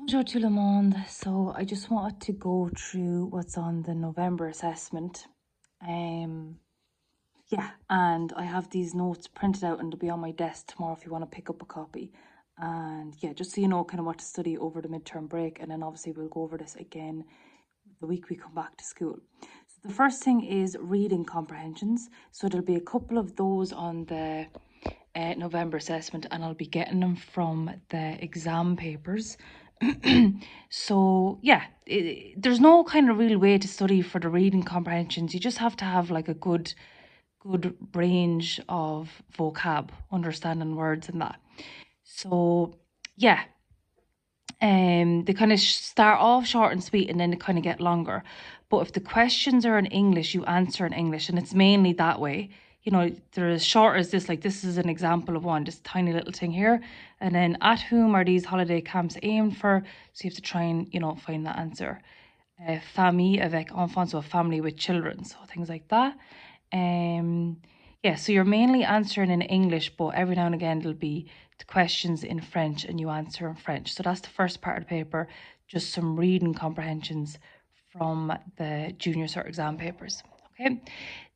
Bonjour tout le monde. So I just wanted to go through what's on the November assessment. Yeah, and I have these notes printed out and they'll be on my desk tomorrow if you want to pick up a copy. And yeah, just so you know kind of what to study over the midterm break, and then obviously we'll go over this again the week we come back to school. So the first thing is reading comprehensions. So there'll be a couple of those on the November assessment, and I'll be getting them from the exam papers. So yeah, there's no kind of real way to study for the reading comprehensions. You just have to have like a good range of vocab, understanding words and that. So yeah, they kind of start off short and sweet and then they kind of get longer. But if the questions are in English, you answer in English, and it's mainly that way. You know, they're as short as this, like this is an example of one, just tiny little thing here. And then at whom are these holiday camps aimed for? So you have to try and, you know, find that answer. Famille avec enfants, so a family with children, so things like that. Yeah, so you're mainly answering in English, but every now and again there'll be the questions in French and you answer in French. So that's the first part of the paper, just some reading comprehensions from the junior cert exam papers. Okay.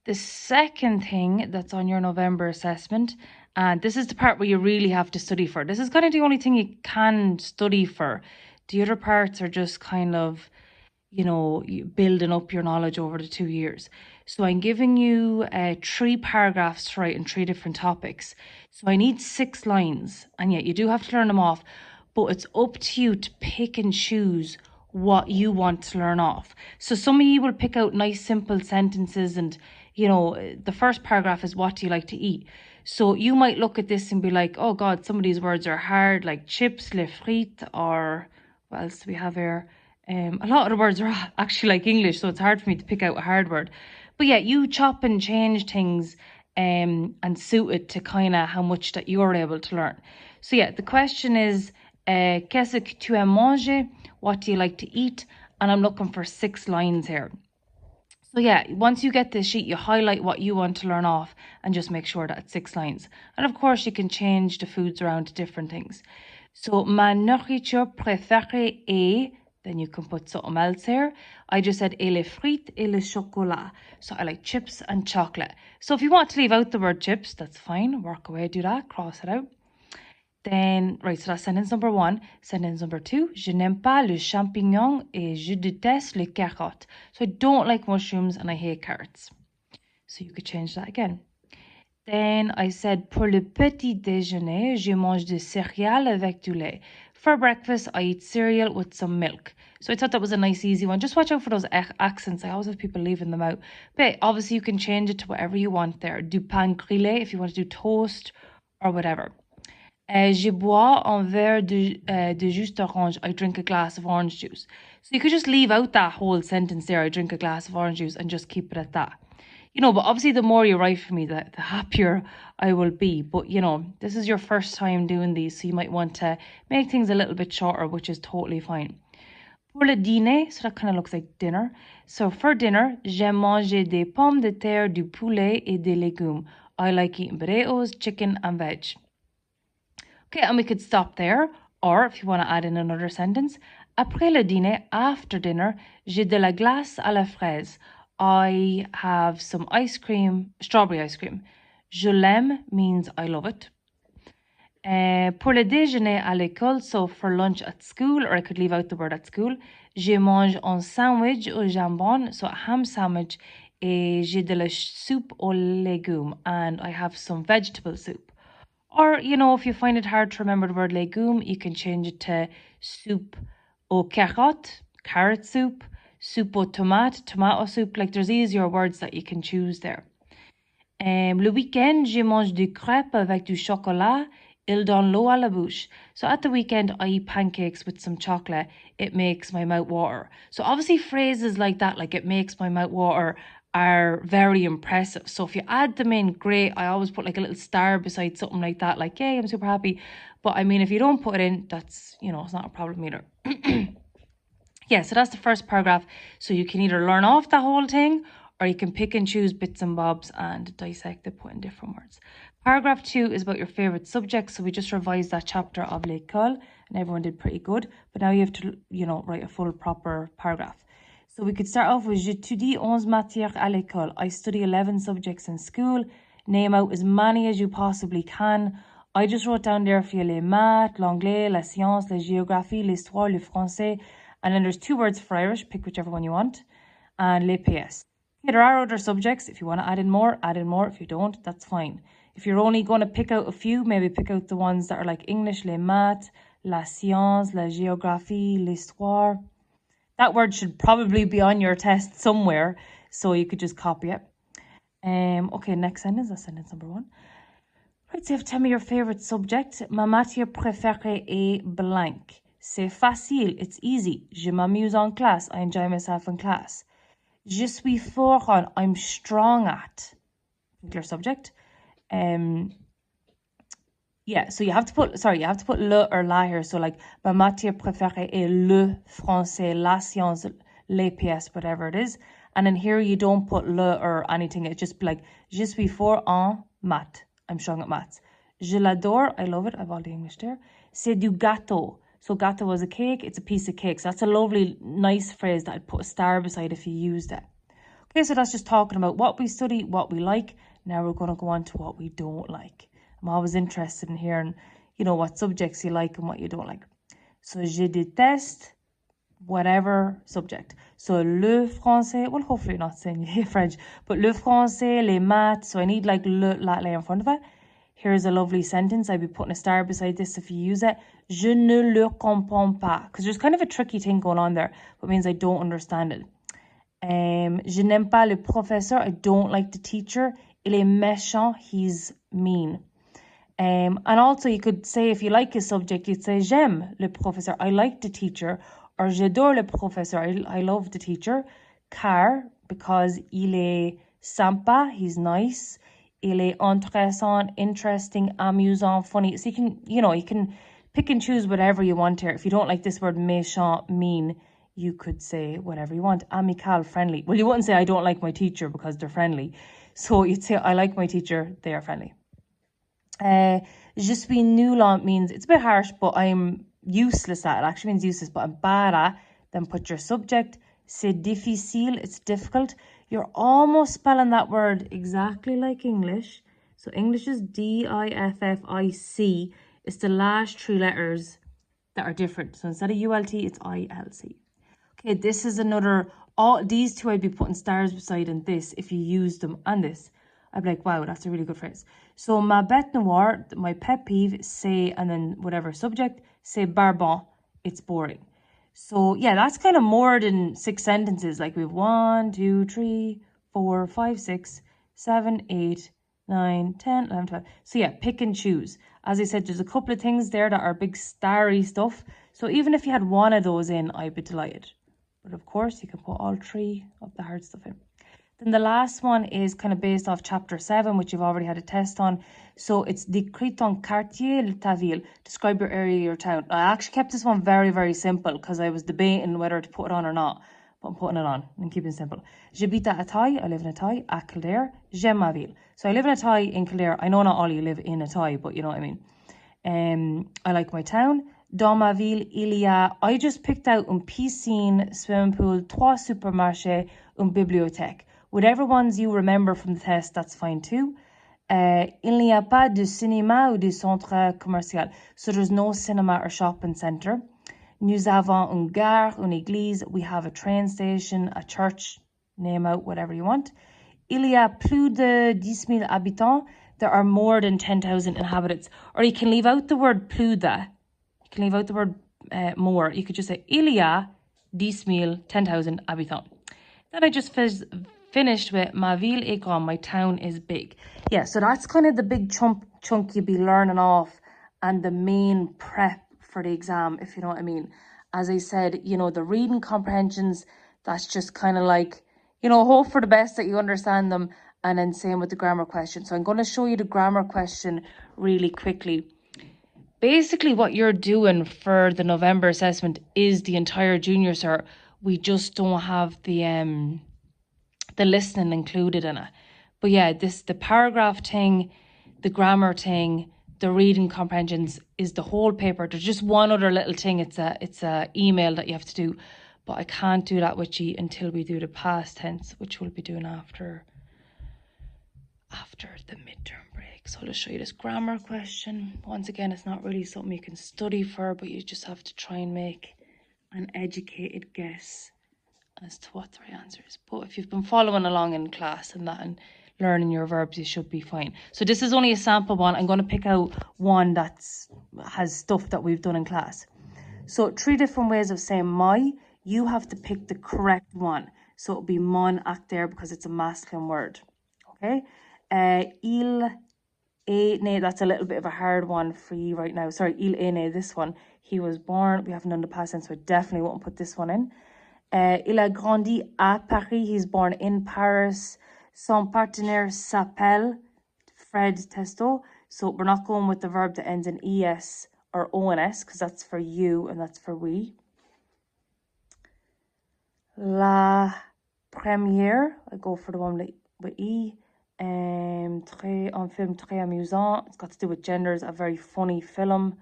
The second thing that's on your November assessment, and this is the part where you really have to study for. This is kind of the only thing you can study for. The other parts are just kind of, you know, building up your knowledge over the 2 years. So I'm giving you 3 paragraphs to write in 3 different topics. So I need 6 lines, and yet you do have to learn them off, but it's up to you to pick and choose what you want to learn off. So some of you will pick out nice simple sentences, and you know, the first paragraph is what do you like to eat? So you might look at this and be like, oh God, some of these words are hard, like chips, les frites, or what else do we have here? A lot of the words are actually like English, so it's hard for me to pick out a hard word. But yeah, you chop and change things and suit it to kind of how much that you're able to learn. So yeah, the question is, qu'est-ce que tu aimes manger? What do you like to eat? And I'm looking for 6 lines here. So yeah, once you get this sheet, you highlight what you want to learn off and just make sure that it's 6 lines. And of course, you can change the foods around to different things. So, ma nourriture préférée est, then you can put something else here. I just said et les frites et le chocolat. So I like chips and chocolate. So if you want to leave out the word chips, that's fine. Work away, do that, cross it out. Then, right, so that's sentence number 1. Sentence number 2, je n'aime pas le champignon et je déteste les carottes. So I don't like mushrooms and I hate carrots. So you could change that again. Then I said, pour le petit déjeuner, je mange des céréales avec du lait. For breakfast, I eat cereal with some milk. So I thought that was a nice, easy one. Just watch out for those accents. I always have people leaving them out. But obviously, you can change it to whatever you want there. Du pain grillé if you want to do toast or whatever. Je bois un verre de jus d'orange. I drink a glass of orange juice. So you could just leave out that whole sentence there. I drink a glass of orange juice and just keep it at that. You know, but obviously the more you write for me, the happier I will be. But, you know, this is your first time doing these, so you might want to make things a little bit shorter, which is totally fine. Pour le dîner, so that kind of looks like dinner. So for dinner, j'aime manger des pommes de terre, du poulet et des légumes. I like eating potatoes, chicken and veg. Okay, and we could stop there. Or if you want to add in another sentence, après le dîner, after dinner, j'ai de la glace à la fraise. I have some ice cream, strawberry ice cream. Je l'aime means I love it. Pour le déjeuner à l'école, so for lunch at school, or I could leave out the word at school, je mange un sandwich au jambon, so a ham sandwich, et j'ai de la soupe aux légumes, and I have some vegetable soup. Or, you know, if you find it hard to remember the word legume, you can change it to soup aux carottes, carrot soup, soup aux tomates, tomato soup. Like there's easier words that you can choose there. Le week-end, je mange des crêpes avec du chocolat. Il donne l'eau à la bouche. So at the weekend, I eat pancakes with some chocolate. It makes my mouth water. So obviously phrases like that, like it makes my mouth water, are very impressive. So if you add them in, great. I always put like a little star beside something like that, like, yay, I'm super happy. But I mean, if you don't put it in, that's, you know, it's not a problem either. Yeah, so that's the first paragraph. So you can either learn off the whole thing, or you can pick and choose bits and bobs and dissect it, put in different words. Paragraph 2 is about your favourite subject. So we just revised that chapter of l'école. and everyone did pretty good. But now you have to, write a full proper paragraph. So we could start off with j'étudie 11 matières à l'école. I study 11 subjects in school. Name out as many as you possibly can. I just wrote down there for you les maths, l'anglais, la science, la géographie, l'histoire, le français. And then there's 2 words for Irish, pick whichever one you want. And les PS. Okay, there are other subjects. If you want to add in more, add in more. If you don't, that's fine. If you're only going to pick out a few, maybe pick out the ones that are like English, les maths, la science, la géographie, l'histoire. That word should probably be on your test somewhere, so you could just copy it. Okay, next sentence, that's sentence number 1. Right, so you have to tell me your favorite subject. Ma matière préférée est blank. C'est facile, it's easy. Je m'amuse en classe, I enjoy myself in class. Je suis fort en, I'm strong at. Particular subject. Yeah, so you have to put le or la here. So like, ma matière préférée est le français, la science, les PS, whatever it is. And then here you don't put le or anything. It's just like, je suis fort en maths. I'm strong at maths. Je l'adore. I love it. I've all the English there. C'est du gâteau. So gâteau is a cake. It's a piece of cake. So that's a lovely, nice phrase that I'd put a star beside if you used it. Okay, so that's just talking about what we study, what we like. Now we're going to go on to what we don't like. I'm always interested in hearing, what subjects you like and what you don't like. So, je déteste whatever subject. So, le français, well, hopefully not saying you hate French, but le français, les maths. So, I need like le latin in front of it. Here's a lovely sentence. I'd be putting a star beside this if you use it. Je ne le comprends pas. Because there's kind of a tricky thing going on there, but it means I don't understand it. Je n'aime pas le professeur. I don't like the teacher. Il est méchant. He's mean. And also you could say, if you like a subject, you'd say j'aime le professeur. I like the teacher. Or j'adore le professeur. I love the teacher. Car, because il est sympa. He's nice. Il est intéressant, interesting, amusant, funny. So you can pick and choose whatever you want here. If you don't like this word méchant, mean, you could say whatever you want. Amical, friendly. Well, you wouldn't say I don't like my teacher because they're friendly. So you'd say I like my teacher, they are friendly. Je suis nul means, it's a bit harsh, but I'm useless at. It actually means useless, but I'm bad at. Then put your subject. C'est difficile, it's difficult. You're almost spelling that word exactly like English. So English is D-I-F-F-I-C. It's the last 3 letters that are different. So instead of U-L-T, it's I-L-C. Okay, this is another, all these 2 I'd be putting stars beside in this if you use them and this. I'd be like, wow, that's a really good phrase. So ma bête noire, my pet peeve, c'est, and then whatever subject, c'est barbant, it's boring. So yeah, that's kind of more than 6 sentences. Like we have 1, 2, 3, 4, 5, 6, 7, 8, 9, 10, 11, 12. So yeah, pick and choose. As I said, there's a couple of things there that are big starry stuff. So even if you had one of those in, I'd be delighted. But of course, you can put all 3 of the hard stuff in. Then the last one is kind of based off chapter 7, which you've already had a test on. So it's décris ton quartier, ta ville. Describe your area, your town. I actually kept this one very, very simple because I was debating whether to put it on or not. But I'm putting it on and keeping it simple. J'habite à Athy. I live in Athy. À Kildare. J'aime ma ville. So I live in Athy in Kildare. I know not all you live in Athy, but you know what I mean. I like my town. Dans ma ville, il y a... I just picked out une piscine, swimming pool, 3 supermarchés, une bibliothèque. Whatever ones you remember from the test, that's fine too. Il n'y a pas de cinéma ou de centre commercial. So there's no cinema or shopping centre. Nous avons une gare, une église. We have a train station, a church, name out whatever you want. Il y a plus de 10,000 habitants. There are more than 10,000 inhabitants. Or you can leave out the word plus de. You can leave out the word more. You could just say, il y a 10,000, 10,000 habitants. Then I just finished with ma ville est grande, my town is big. Yeah, so that's kind of the big chunk you'll be learning off and the main prep for the exam, if you know what I mean. As I said, the reading comprehensions, that's just kind of like, hope for the best that you understand them, and then same with the grammar question. So I'm going to show you the grammar question really quickly. Basically, what you're doing for the November assessment is the entire junior cert. We just don't have the listening included in it. But yeah, the paragraph thing, the grammar thing, the reading comprehensions is the whole paper. There's just one other little thing. It's a email that you have to do, but I can't do that with you until we do the past tense, which we'll be doing after the midterm break. So I'll just show you this grammar question. Once again, it's not really something you can study for, but you just have to try and make an educated guess as to what the right answer is. But if you've been following along in class and that and learning your verbs, you should be fine. So this is only a sample one. I'm going to pick out one that has stuff that we've done in class. So 3 different ways of saying my. You have to pick the correct one. So it'll be mon acteur because it's a masculine word. Okay. Il est né, that's a little bit of a hard one for you right now. Sorry, il est né, this one. He was born. We haven't done the past tense, so I definitely won't put this one in. Il a grandi à Paris. He's born in Paris. Son partenaire s'appelle Fred Testo. So we're not going with the verb that ends in es or ons because that's for you and that's for we. La première, I go for the one with e. Un film très amusant. It's got to do with genders. A very funny film.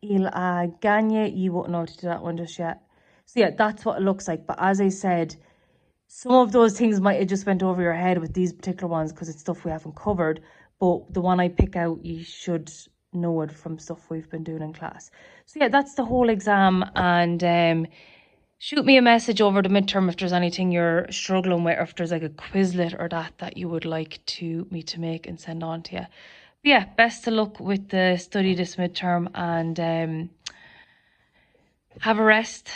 Il a gagné. You won't know how to do that one just yet. So yeah, that's what it looks like. But as I said, some of those things might have just went over your head with these particular ones because it's stuff we haven't covered. But the one I pick out, you should know it from stuff we've been doing in class. So yeah, that's the whole exam. And shoot me a message over the midterm if there's anything you're struggling with, or if there's like a Quizlet or that you would like me to make and send on to you. But yeah, best of luck with the study this midterm, and have a rest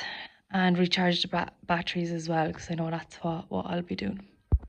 and recharge the batteries as well, because I know that's what I'll be doing.